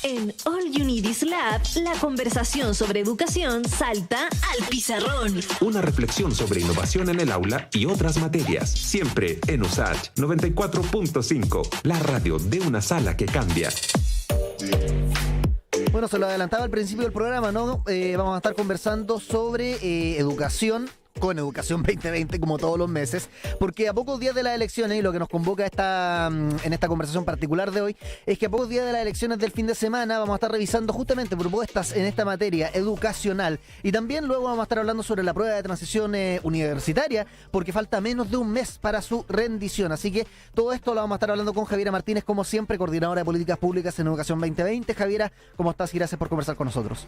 En All You Need Is Lab, la conversación sobre educación salta al pizarrón. Una reflexión sobre innovación en el aula y otras materias. Siempre en USACH 94.5, la radio de una sala que cambia. Bueno, se lo adelantaba al principio del programa, ¿no? Vamos a estar conversando sobre educación, con Educación 2020, como todos los meses, porque a pocos días de las elecciones, y lo que nos convoca en esta conversación particular de hoy, es que a pocos días de las elecciones del fin de semana vamos a estar revisando justamente propuestas en esta materia educacional, y también luego vamos a estar hablando sobre la prueba de transición universitaria, porque falta menos de un mes para su rendición. Así que todo esto lo vamos a estar hablando con Javiera Martínez, como siempre, coordinadora de políticas públicas en Educación 2020. Javiera, ¿cómo estás? Y gracias por conversar con nosotros.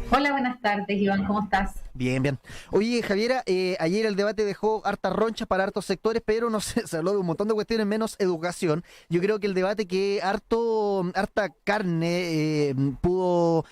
Hola, buenas tardes, Iván, ¿cómo estás? Bien, bien. Oye, Javiera, ayer el debate dejó hartas ronchas para hartos sectores, pero no sé, se habló de un montón de cuestiones menos educación. Yo creo que el debate que harta carne pudo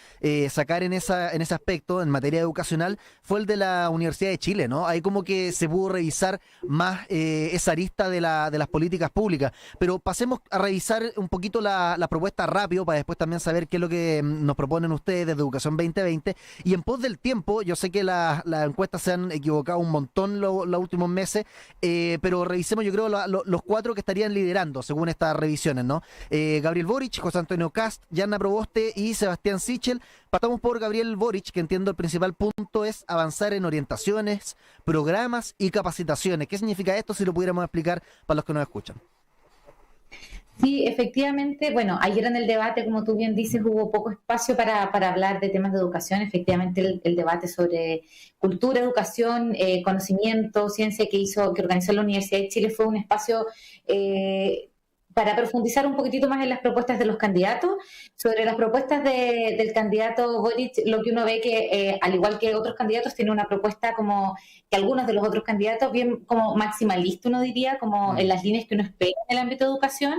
sacar en ese aspecto, en materia educacional, fue el de la Universidad de Chile, ¿no? Ahí como que se pudo revisar más esa arista de las políticas públicas. Pero pasemos a revisar un poquito la propuesta rápido, para después también saber qué es lo que nos proponen ustedes desde Educación 2020. Y en pos del tiempo, yo sé que las encuestas se han equivocado un montón los últimos meses, pero revisemos, yo creo, los cuatro que estarían liderando según estas revisiones, ¿no? Gabriel Boric, José Antonio Kast, Yanna Proboste y Sebastián Sichel. Partamos por Gabriel Boric, que entiendo el principal punto es avanzar en orientaciones, programas y capacitaciones. ¿Qué significa esto, si lo pudiéramos explicar para los que nos escuchan? Sí, efectivamente, bueno, ayer en el debate, como tú bien dices, hubo poco espacio para hablar de temas de educación. Efectivamente, el debate sobre cultura, educación, conocimiento, ciencia que organizó la Universidad de Chile fue un espacio para profundizar un poquitito más en las propuestas de los candidatos. Sobre las propuestas del candidato Boric, lo que uno ve que, al igual que otros candidatos, tiene una propuesta como que algunos de los otros candidatos, bien como maximalista, uno diría, como en las líneas que uno espera en el ámbito de educación.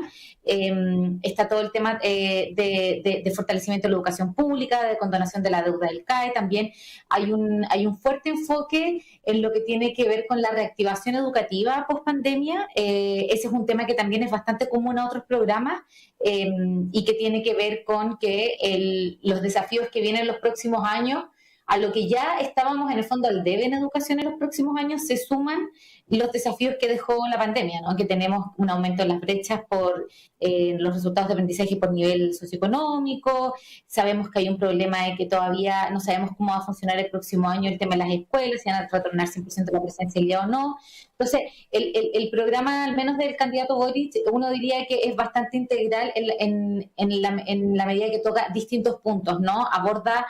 Está todo el tema de fortalecimiento de la educación pública, de condonación de la deuda del CAE. También hay un fuerte enfoque en lo que tiene que ver con la reactivación educativa post pandemia. Ese es un tema que también es bastante común a otros programas y que tiene que ver con que los desafíos que vienen en los próximos años, a lo que ya estábamos en el fondo al debe en educación en los próximos años, se suman los desafíos que dejó la pandemia, ¿no? Que tenemos un aumento en las brechas por los resultados de aprendizaje por nivel socioeconómico. Sabemos que hay un problema de que todavía no sabemos cómo va a funcionar el próximo año el tema de las escuelas, si van a retornar 100% la presencialidad o no. Entonces, el programa, al menos del candidato Boric, uno diría que es bastante integral en la medida que toca distintos puntos, ¿no? Aborda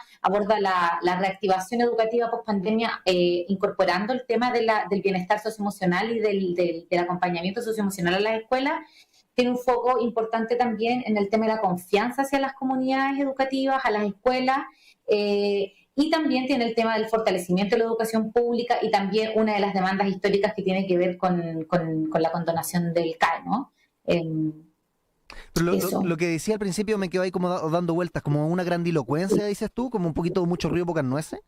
la reactivación educativa post pandemia, incorporando el tema del bienestar socioemocional y del acompañamiento socioemocional a las escuelas. Tiene un foco importante también en el tema de la confianza hacia las comunidades educativas, a las escuelas, y también tiene el tema del fortalecimiento de la educación pública y también una de las demandas históricas que tiene que ver con la condonación del CAE, ¿no? Pero lo que decía al principio me quedó ahí como dando vueltas, como una grandilocuencia, dices tú, como un poquito mucho río, pocas nueces.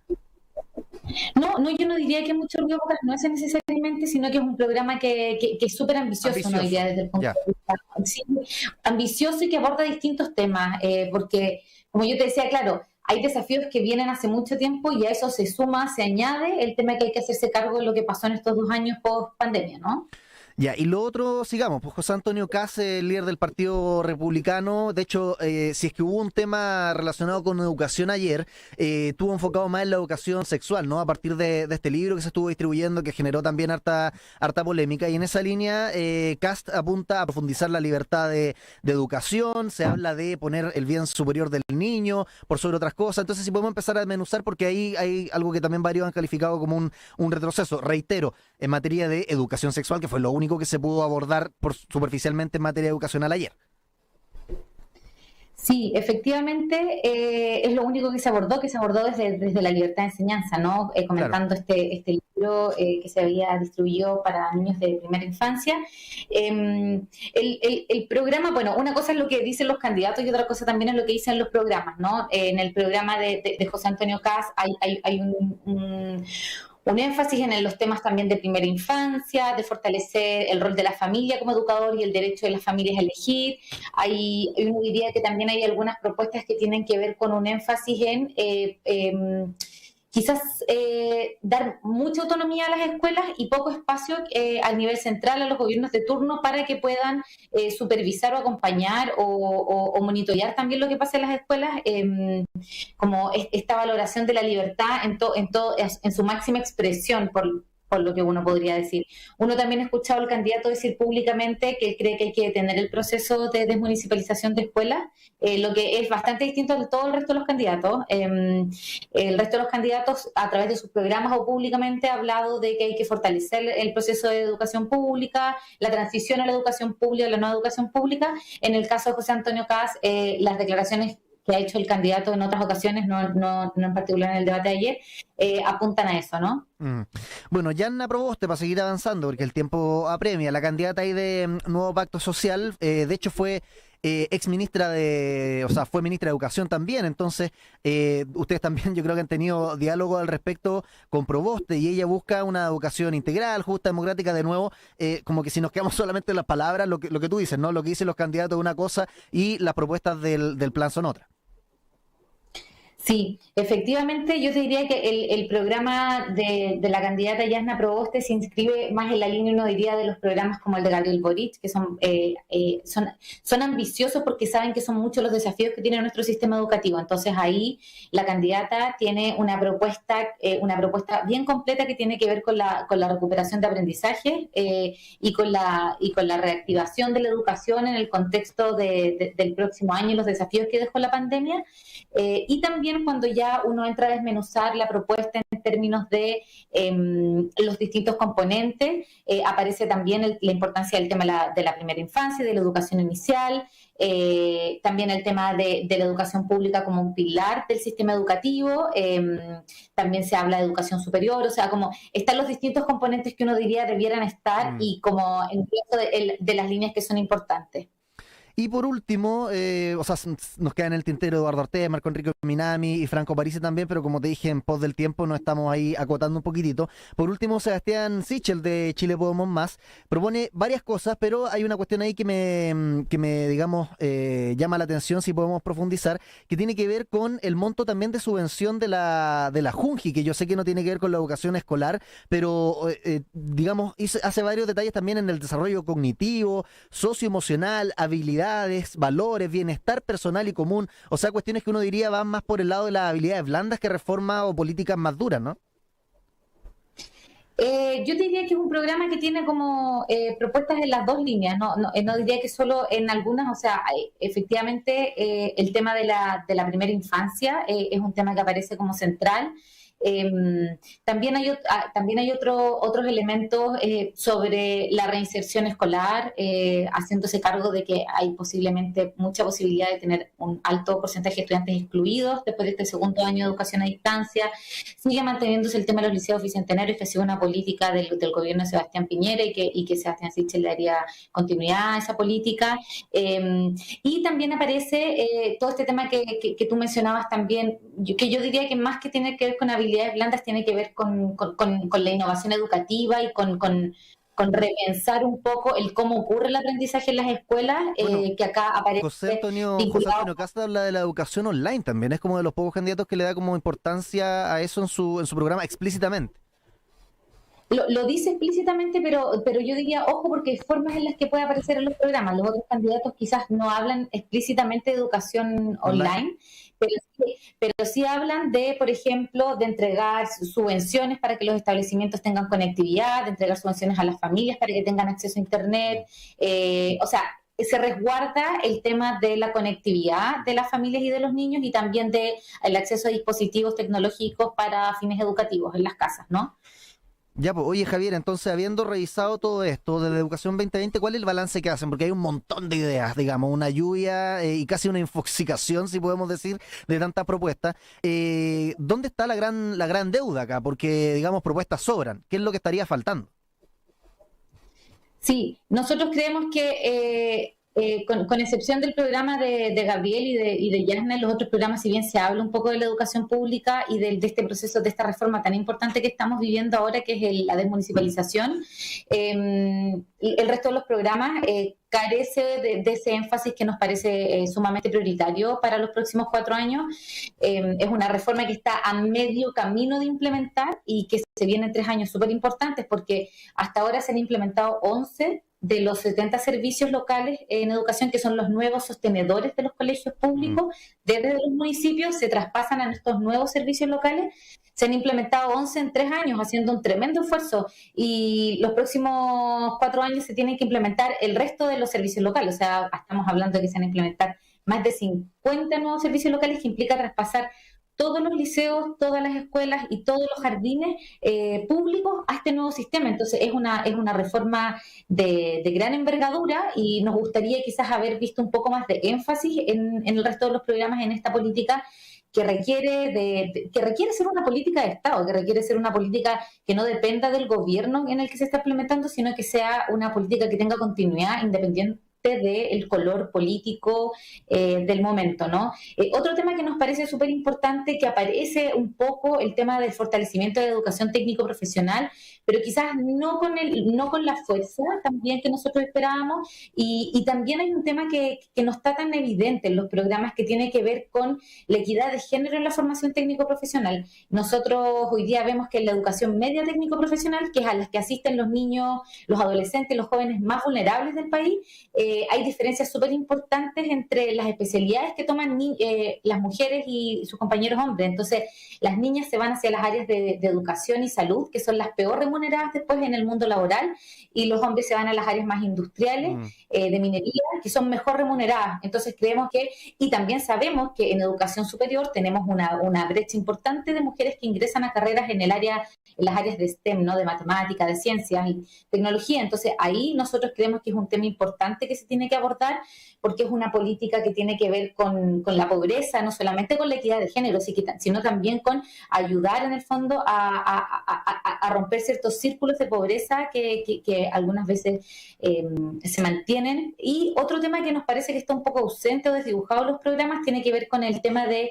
No, yo no diría que mucho ruido pocas nueces necesariamente, sino que es un programa que es súper ambicioso, no diría desde el punto de vista, sí, ambicioso, y que aborda distintos temas, porque, como yo te decía, claro, hay desafíos que vienen hace mucho tiempo y a eso se suma, se añade el tema que hay que hacerse cargo de lo que pasó en estos 2 años post pandemia, ¿no? Ya, y lo otro, sigamos, pues José Antonio Kast, el líder del Partido Republicano. De hecho, si es que hubo un tema relacionado con educación ayer, estuvo enfocado más en la educación sexual, ¿no? A partir de este libro que se estuvo distribuyendo, que generó también harta polémica, y en esa línea Kast apunta a profundizar la libertad de educación, se habla de poner el bien superior del niño por sobre otras cosas. Entonces, si podemos empezar a desmenuzar, porque ahí hay algo que también varios han calificado como un retroceso. Reitero, en materia de educación sexual, que fue lo único que se pudo abordar superficialmente en materia educacional ayer. Sí, efectivamente, es lo único que se abordó desde la libertad de enseñanza, ¿no? Comentando claro. este libro que se había distribuido para niños de primera infancia. El programa, bueno, una cosa es lo que dicen los candidatos y otra cosa también es lo que dicen los programas, ¿no? En el programa de José Antonio Kast hay un énfasis en los temas también de primera infancia, de fortalecer el rol de la familia como educador y el derecho de las familias a elegir. Uno diría que también hay algunas propuestas que tienen que ver con un énfasis en quizás dar mucha autonomía a las escuelas y poco espacio al nivel central a los gobiernos de turno para que puedan supervisar o acompañar o monitorear también lo que pasa en las escuelas, como esta valoración de la libertad en su máxima expresión, por lo que uno podría decir. Uno también ha escuchado al candidato decir públicamente que cree que hay que detener el proceso de desmunicipalización de escuelas, lo que es bastante distinto de todo el resto de los candidatos. El resto de los candidatos, a través de sus programas o públicamente, ha hablado de que hay que fortalecer el proceso de educación pública, la transición a la educación pública, a la nueva educación pública. En el caso de José Antonio Kast, las declaraciones que ha hecho el candidato en otras ocasiones, no en particular en el debate de ayer, apuntan a eso, ¿no? Bueno, Yanna Proboste, para seguir avanzando, porque el tiempo apremia, la candidata ahí de Nuevo Pacto Social, de hecho fue fue ministra de Educación también, entonces ustedes también yo creo que han tenido diálogo al respecto con Proboste y ella busca una educación integral, justa, democrática, de nuevo, como que si nos quedamos solamente en las palabras, lo que tú dices, ¿no? Lo que dicen los candidatos es una cosa y las propuestas del plan son otra. Sí, efectivamente yo te diría que el programa de la candidata Yasna Proboste se inscribe más en la línea, uno diría, de los programas como el de Gabriel Boric, que son ambiciosos porque saben que son muchos los desafíos que tiene nuestro sistema educativo. Entonces ahí la candidata tiene una propuesta bien completa que tiene que ver con la recuperación de aprendizaje y con la reactivación de la educación en el contexto del próximo año y los desafíos que dejó la pandemia. Y también cuando ya uno entra a desmenuzar la propuesta en términos de los distintos componentes, aparece también la importancia del tema de la primera infancia, de la educación inicial, también el tema de la educación pública como un pilar del sistema educativo, también se habla de educación superior, o sea, como están los distintos componentes que uno diría debieran estar y como en de las líneas que son importantes. Y por último, nos queda en el tintero Eduardo Ortega, Marco Enrique Minami y Franco Parisi también, pero como te dije, en pos del tiempo nos estamos ahí acotando un poquitito. Por último, Sebastián Sichel de Chile Podemos Más propone varias cosas, pero hay una cuestión ahí que me digamos, llama la atención, si podemos profundizar, que tiene que ver con el monto también de subvención de la Junji, que yo sé que no tiene que ver con la educación escolar, pero digamos, hace varios detalles también en el desarrollo cognitivo, socioemocional, habilidades, valores, bienestar personal y común, o sea, cuestiones que uno diría van más por el lado de las habilidades blandas que reformas o políticas más duras, ¿no? Yo diría que es un programa que tiene como propuestas en las dos líneas, no diría que solo en algunas, o sea, efectivamente el tema de la primera infancia es un tema que aparece como central. También hay otros elementos sobre la reinserción escolar, haciéndose cargo de que hay posiblemente mucha posibilidad de tener un alto porcentaje de estudiantes excluidos después de este segundo año de educación a distancia. Sigue manteniéndose el tema de los liceos bicentenarios, que ha sido una política del gobierno de Sebastián Piñera y que Sebastián Sichel le daría continuidad a esa política. Y también aparece todo este tema que tú mencionabas también, que yo diría que más que tiene que ver con habilidades blandas tiene que ver con la innovación educativa y con repensar un poco el cómo ocurre el aprendizaje en las escuelas, que acá aparece. José Antonio Casta habla de la educación online también, es como de los pocos candidatos que le da como importancia a eso en su programa explícitamente. Lo dice explícitamente, pero yo diría, ojo, porque hay formas en las que puede aparecer en los programas. Los otros candidatos quizás no hablan explícitamente de educación online. Pero sí hablan de, por ejemplo, de entregar subvenciones para que los establecimientos tengan conectividad, de entregar subvenciones a las familias para que tengan acceso a Internet. O sea, se resguarda el tema de la conectividad de las familias y de los niños y también el acceso a dispositivos tecnológicos para fines educativos en las casas, ¿no? Ya, pues, oye Javier, entonces habiendo revisado todo esto de la educación 2020, ¿cuál es el balance que hacen? Porque hay un montón de ideas, digamos, una lluvia y casi una infoxicación, si podemos decir, de tantas propuestas. ¿Dónde está la gran deuda acá? Porque, digamos, propuestas sobran. ¿Qué es lo que estaría faltando? Sí, nosotros creemos que con excepción del programa de Gabriel y de Yasna, los otros programas, si bien se habla un poco de la educación pública y de este proceso, de esta reforma tan importante que estamos viviendo ahora, que es la desmunicipalización, el resto de los programas carece de ese énfasis que nos parece sumamente prioritario para los próximos 4 años. Es una reforma que está a medio camino de implementar y que se vienen 3 años súper importantes, porque hasta ahora se han implementado 11 de los 70 servicios locales en educación, que son los nuevos sostenedores de los colegios públicos. Desde los municipios se traspasan a estos nuevos servicios locales. Se han implementado 11 en 3 años, haciendo un tremendo esfuerzo, y los próximos 4 años se tienen que implementar el resto de los servicios locales. O sea, estamos hablando de que se van a implementar más de 50 nuevos servicios locales, que implica traspasar todos los liceos, todas las escuelas y todos los jardines públicos a este nuevo sistema. Entonces es una reforma de gran envergadura, y nos gustaría quizás haber visto un poco más de énfasis en el resto de los programas en esta política, que requiere ser una política de Estado, que requiere ser una política que no dependa del gobierno en el que se está implementando, sino que sea una política que tenga continuidad independiente del color político del momento, ¿no? Otro tema que nos parece súper importante, que aparece un poco, el tema del fortalecimiento de la educación técnico-profesional, pero quizás no con la fuerza también que nosotros esperábamos, y también hay un tema que no está tan evidente en los programas, que tiene que ver con la equidad de género en la formación técnico-profesional. Nosotros hoy día vemos que en la educación media técnico-profesional, que es a las que asisten los niños, los adolescentes, los jóvenes más vulnerables del país, hay diferencias súper importantes entre las especialidades que toman las mujeres y sus compañeros hombres. Entonces, las niñas se van hacia las áreas de educación y salud, que son las peor remuneradas después en el mundo laboral, y los hombres se van a las áreas más industriales, de minería, que son mejor remuneradas. Entonces, creemos que, y también sabemos que en educación superior tenemos una brecha importante de mujeres que ingresan a carreras en las áreas de STEM, ¿no? De matemática, de ciencias y tecnología. Entonces, ahí nosotros creemos que es un tema importante que se tiene que abordar, porque es una política que tiene que ver con la pobreza, no solamente con la equidad de género, sino también con ayudar en el fondo a romper ciertos círculos de pobreza que algunas veces se mantienen. Y otro tema que nos parece que está un poco ausente o desdibujado en los programas tiene que ver con el tema de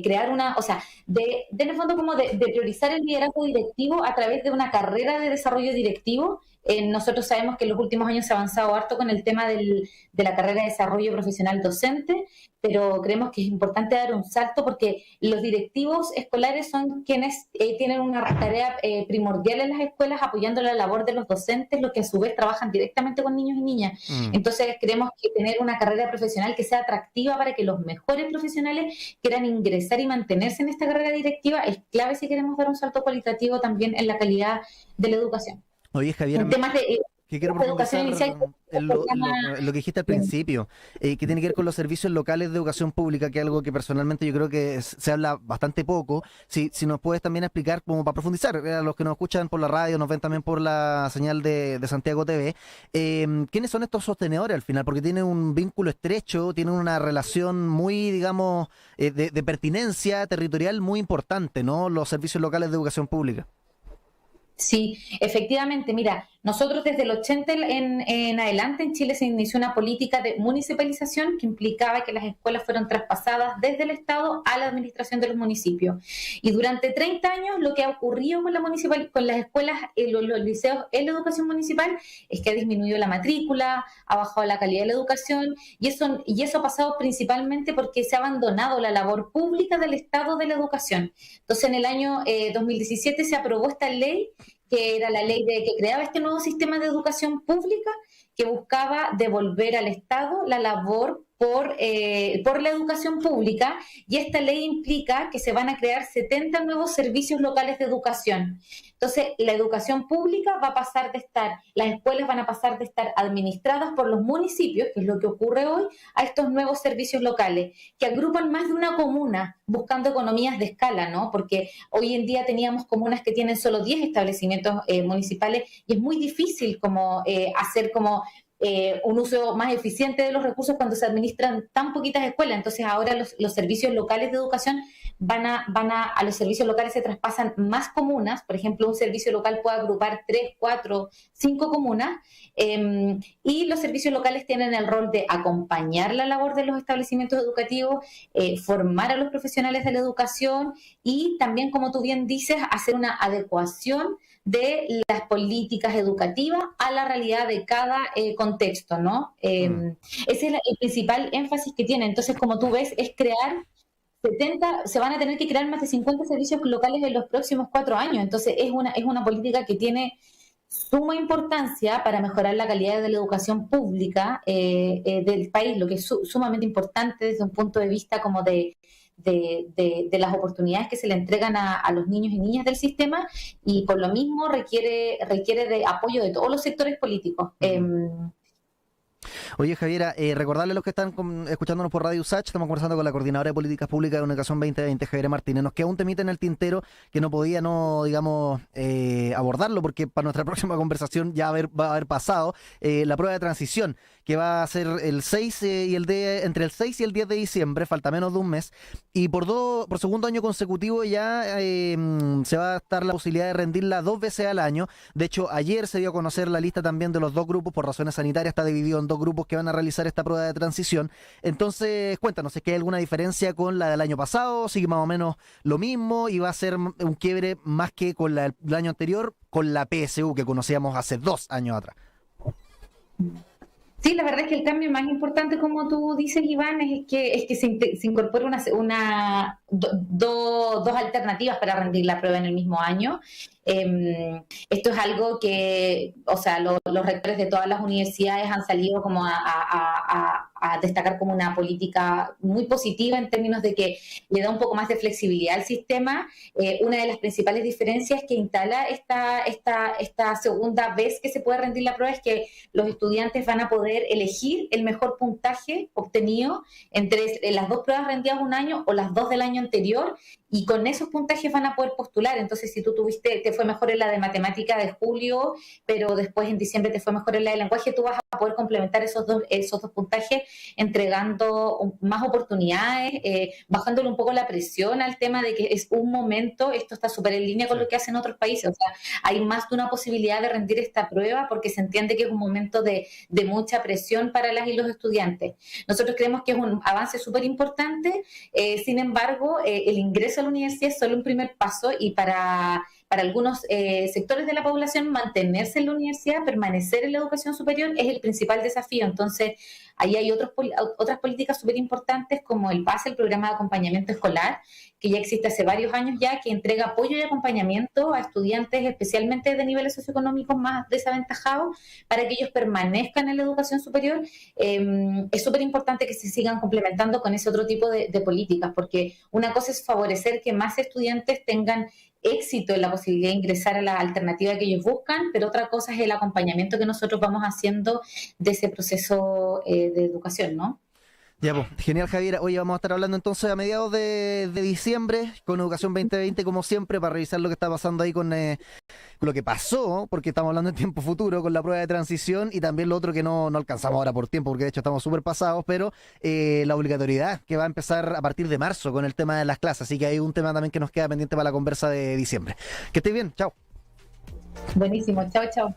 crear en el fondo como de priorizar el liderazgo directivo a través de una carrera de desarrollo directivo. Nosotros sabemos que en los últimos años se ha avanzado harto con el tema de la carrera de desarrollo profesional docente, pero creemos que es importante dar un salto, porque los directivos escolares son quienes tienen una tarea primordial en las escuelas, apoyando la labor de los docentes, los que a su vez trabajan directamente con niños y niñas. Entonces creemos que tener una carrera profesional que sea atractiva para que los mejores profesionales quieran ingresar y mantenerse en esta carrera directiva es clave si queremos dar un salto cualitativo también en la calidad de la educación. Oye, Javier, en temas de que quiero profundizar en lo que dijiste al principio, que tiene que ver con los servicios locales de educación pública, que es algo que personalmente yo creo que se habla bastante poco. Si nos puedes también explicar, como para profundizar, a los que nos escuchan por la radio, nos ven también por la señal de Santiago TV, ¿quiénes son estos sostenedores al final? Porque tienen un vínculo estrecho, tienen una relación muy, digamos, de pertinencia territorial muy importante, ¿no? Los servicios locales de educación pública. Sí, efectivamente. Mira, nosotros desde el 80 en adelante en Chile se inició una política de municipalización que implicaba que las escuelas fueron traspasadas desde el Estado a la administración de los municipios. Y durante 30 años lo que ha ocurrido con las escuelas, los liceos en la educación municipal, es que ha disminuido la matrícula, ha bajado la calidad de la educación, y eso ha pasado principalmente porque se ha abandonado la labor pública del Estado de la educación. Entonces, en el año 2017 se aprobó esta ley, que era la ley que creaba este nuevo sistema de educación pública, que buscaba devolver al Estado la labor por la educación pública, y esta ley implica que se van a crear 70 nuevos servicios locales de educación. Entonces, la educación pública va a pasar de las escuelas van a pasar de estar administradas por los municipios, que es lo que ocurre hoy, a estos nuevos servicios locales, que agrupan más de una comuna, buscando economías de escala, ¿no? Porque hoy en día teníamos comunas que tienen solo 10 establecimientos municipales, y es muy difícil hacer un uso más eficiente de los recursos cuando se administran tan poquitas escuelas. Entonces ahora los servicios locales de educación a los servicios locales se traspasan más comunas. Por ejemplo, un servicio local puede agrupar 3, 4, 5 comunas, y los servicios locales tienen el rol de acompañar la labor de los establecimientos educativos, formar a los profesionales de la educación y también, como tú bien dices, hacer una adecuación de las políticas educativas a la realidad de cada contexto, ¿no? Ese es el principal énfasis que tiene. Entonces, como tú ves, es crear 70, se van a tener que crear más de 50 servicios locales en los próximos 4 años. Entonces, es una política que tiene suma importancia para mejorar la calidad de la educación pública del país, lo que es sumamente importante desde un punto de vista como de las oportunidades que se le entregan a los niños y niñas del sistema, y por lo mismo requiere de apoyo de todos los sectores políticos. Oye, Javiera, recordarle a los que están escuchándonos por Radio USACH, estamos conversando con la Coordinadora de Políticas Públicas de Educación 2020, Javiera Martínez. Nos queda un temita en el tintero que no podía abordarlo, porque para nuestra próxima conversación ya va a haber pasado la prueba de transición, que va a ser el 6 entre el 6 y el 10 de diciembre, falta menos de un mes, y por segundo año consecutivo ya se va a estar la posibilidad de rendirla 2 veces al año. De hecho, ayer se dio a conocer la lista también de los 2 grupos, por razones sanitarias está dividido en 2 grupos que van a realizar esta prueba de transición. Entonces, cuéntanos, ¿es que hay alguna diferencia con la del año pasado? ¿Sigue más o menos lo mismo y va a ser un quiebre más que con la del año anterior, con la PSU que conocíamos hace 2 años atrás? Sí, la verdad es que el cambio más importante, como tú dices, Iván, es que se incorpora dos alternativas para rendir la prueba en el mismo año. Esto es algo que, o sea, los rectores de todas las universidades han salido como a destacar como una política muy positiva en términos de que le da un poco más de flexibilidad al sistema. Una de las principales diferencias que instala esta segunda vez que se puede rendir la prueba es que los estudiantes van a poder elegir el mejor puntaje obtenido entre las 2 pruebas rendidas un año o las 2 del año anterior, y con esos puntajes van a poder postular. Entonces, si tú te fue mejor en la de matemática de julio, pero después en diciembre te fue mejor en la de lenguaje, tú vas a poder complementar esos dos puntajes entregando más oportunidades, bajándole un poco la presión al tema de que es un momento. Esto está súper en línea con lo que hacen otros países. O sea, hay más de una posibilidad de rendir esta prueba porque se entiende que es un momento de mucha presión para las y los estudiantes. Nosotros creemos que es un avance súper importante. Sin embargo, el ingreso a la universidad es solo un primer paso, y para algunos sectores de la población mantenerse en la universidad, permanecer en la educación superior es el principal desafío. Entonces, ahí hay otras políticas súper importantes como el PASE, el Programa de Acompañamiento Escolar, que ya existe hace varios años ya, que entrega apoyo y acompañamiento a estudiantes especialmente de niveles socioeconómicos más desaventajados para que ellos permanezcan en la educación superior. Es súper importante que se sigan complementando con ese otro tipo de políticas, porque una cosa es favorecer que más estudiantes tengan éxito en la posibilidad de ingresar a la alternativa que ellos buscan, pero otra cosa es el acompañamiento que nosotros vamos haciendo de ese proceso de educación, ¿no? Ya, pues, genial, Javiera. Oye, vamos a estar hablando entonces a mediados de diciembre con Educación 2020, como siempre, para revisar lo que está pasando ahí con lo que pasó, porque estamos hablando en tiempo futuro, con la prueba de transición, y también lo otro que no alcanzamos ahora por tiempo, porque de hecho estamos súper pasados, pero la obligatoriedad que va a empezar a partir de marzo con el tema de las clases. Así que hay un tema también que nos queda pendiente para la conversa de diciembre. Que estés bien, chao. Buenísimo, chao, chao.